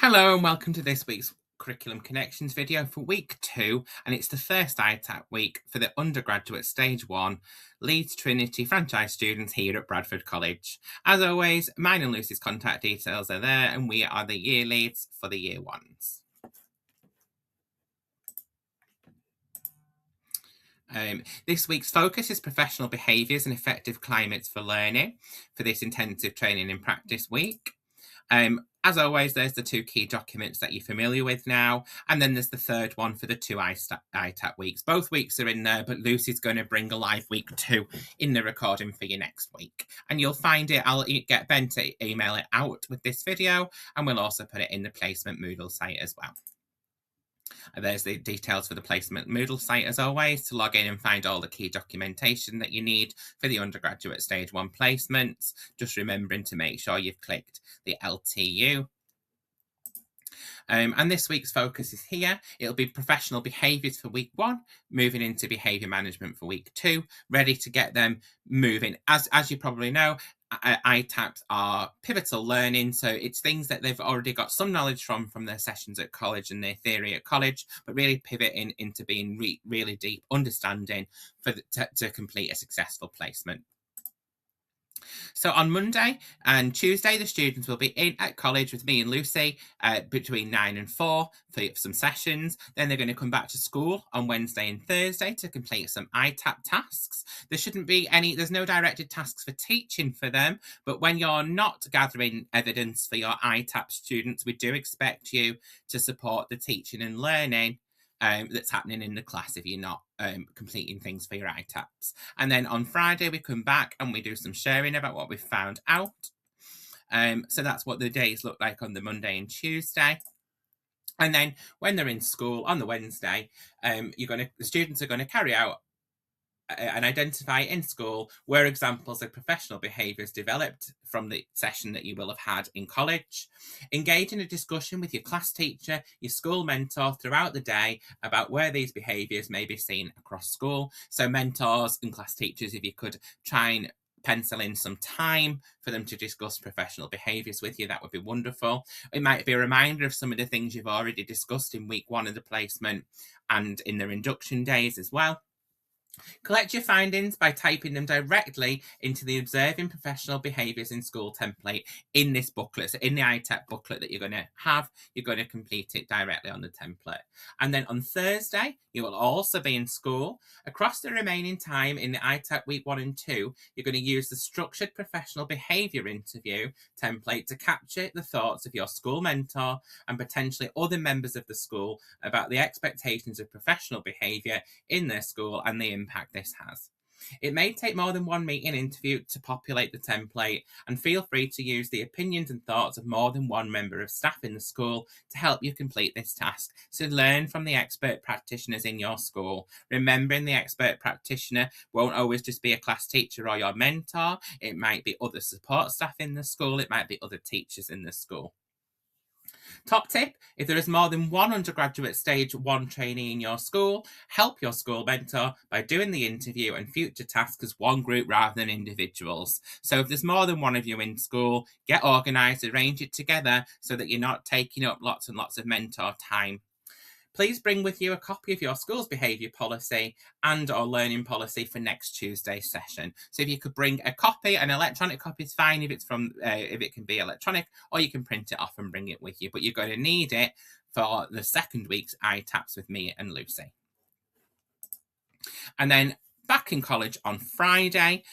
Hello and welcome to this week's Curriculum Connections video for week 2, and it's the first ITAP week for the undergraduate stage 1 Leeds Trinity franchise students here at Bradford College. As always, mine and Lucy's contact details are there, and we are the year leads for the year 1s. This week's focus is professional behaviours and effective climates for learning for this intensive training and practice week. As always, there's the 2 key documents that you're familiar with now, and then there's the third one for the 2 ITAP weeks. Both weeks are in there, but Lucy's going to bring a live week 2 in the recording for you next week. And you'll find it, I'll get Ben to email it out with this video, and we'll also put it in the placement Moodle site as well. There's the details for the placement Moodle site as always to log in and find all the key documentation that you need for the undergraduate stage 1 placements. Just remembering to make sure you've clicked the LTU. And this week's focus is here. It'll be professional behaviours for week 1, moving into behaviour management for week 2, ready to get them moving. As you probably know, ITAPs are pivotal learning, so it's things that they've already got some knowledge from their sessions at college and their theory at college, but really pivoting into being really deep understanding to complete a successful placement. So on Monday and Tuesday, the students will be in at college with me and Lucy between 9 and 4 for some sessions. Then they're going to come back to school on Wednesday and Thursday to complete some ITAP tasks. There's no directed tasks for teaching for them, but when you're not gathering evidence for your ITAP students, we do expect you to support the teaching and learning that's happening in the class if you're not completing things for your ITAPs. And then on Friday, we come back and we do some sharing about what we've found out. So that's what the days look like on the Monday and Tuesday. And then when they're in school on the Wednesday, the students are going to carry out and identify in school where examples of professional behaviours developed from the session that you will have had in college. Engage in a discussion with your class teacher, your school mentor throughout the day about where these behaviours may be seen across school. So mentors and class teachers, if you could try and pencil in some time for them to discuss professional behaviours with you, that would be wonderful. It might be a reminder of some of the things you've already discussed in week 1 of the placement and in their induction days as well. Collect your findings by typing them directly into the Observing Professional Behaviours in School template in this booklet. So in the ITAP booklet that you're going to have, you're going to complete it directly on the template. And then on Thursday, you will also be in school. Across the remaining time in the ITAP week 1 and 2, you're going to use the Structured Professional Behaviour Interview template to capture the thoughts of your school mentor and potentially other members of the school about the expectations of professional behaviour in their school and the impact this has. It may take more than one meeting interview to populate the template, and feel free to use the opinions and thoughts of more than one member of staff in the school to help you complete this task. So learn from the expert practitioners in your school. Remembering the expert practitioner won't always just be a class teacher or your mentor. It might be other support staff in the school. It might be other teachers in the school. Top tip, if there is more than one undergraduate stage 1 trainee in your school, help your school mentor by doing the interview and future tasks as one group rather than individuals. So if there's more than one of you in school, get organised, arrange it together so that you're not taking up lots and lots of mentor time. Please bring with you a copy of your school's behaviour policy and or learning policy for next Tuesday's session. So if you could bring a copy, an electronic copy is fine if it can be electronic, or you can print it off and bring it with you. But you're going to need it for the second week's ITAPs with me and Lucy. And then back in college on Friday,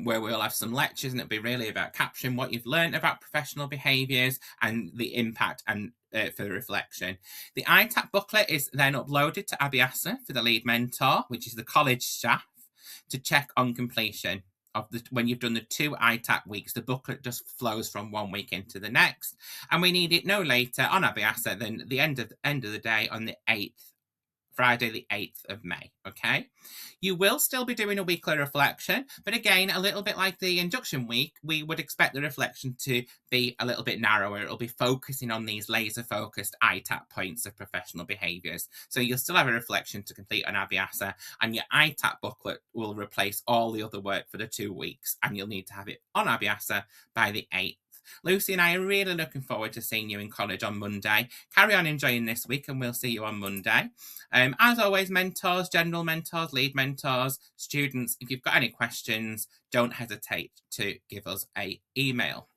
where we'll have some lectures, and it'll be really about capturing what you've learned about professional behaviours and the impact and for the reflection. The ITAP booklet is then uploaded to Abiasa for the lead mentor, which is the college staff, to check on completion. When you've done the 2 ITAP weeks, the booklet just flows from one week into the next, and we need it no later on Abiasa than the end of the day on the 8th. Friday the 8th of May, okay? You will still be doing a weekly reflection, but again, a little bit like the induction week, we would expect the reflection to be a little bit narrower. It'll be focusing on these laser-focused ITAP points of professional behaviours. So you'll still have a reflection to complete on Abiasa, and your ITAP booklet will replace all the other work for the 2 weeks, and you'll need to have it on Abiasa by the 8th. Lucy and I are really looking forward to seeing you in college on Monday. Carry on enjoying this week and we'll see you on Monday. As always, mentors, general mentors, lead mentors, students, if you've got any questions, don't hesitate to give us an email.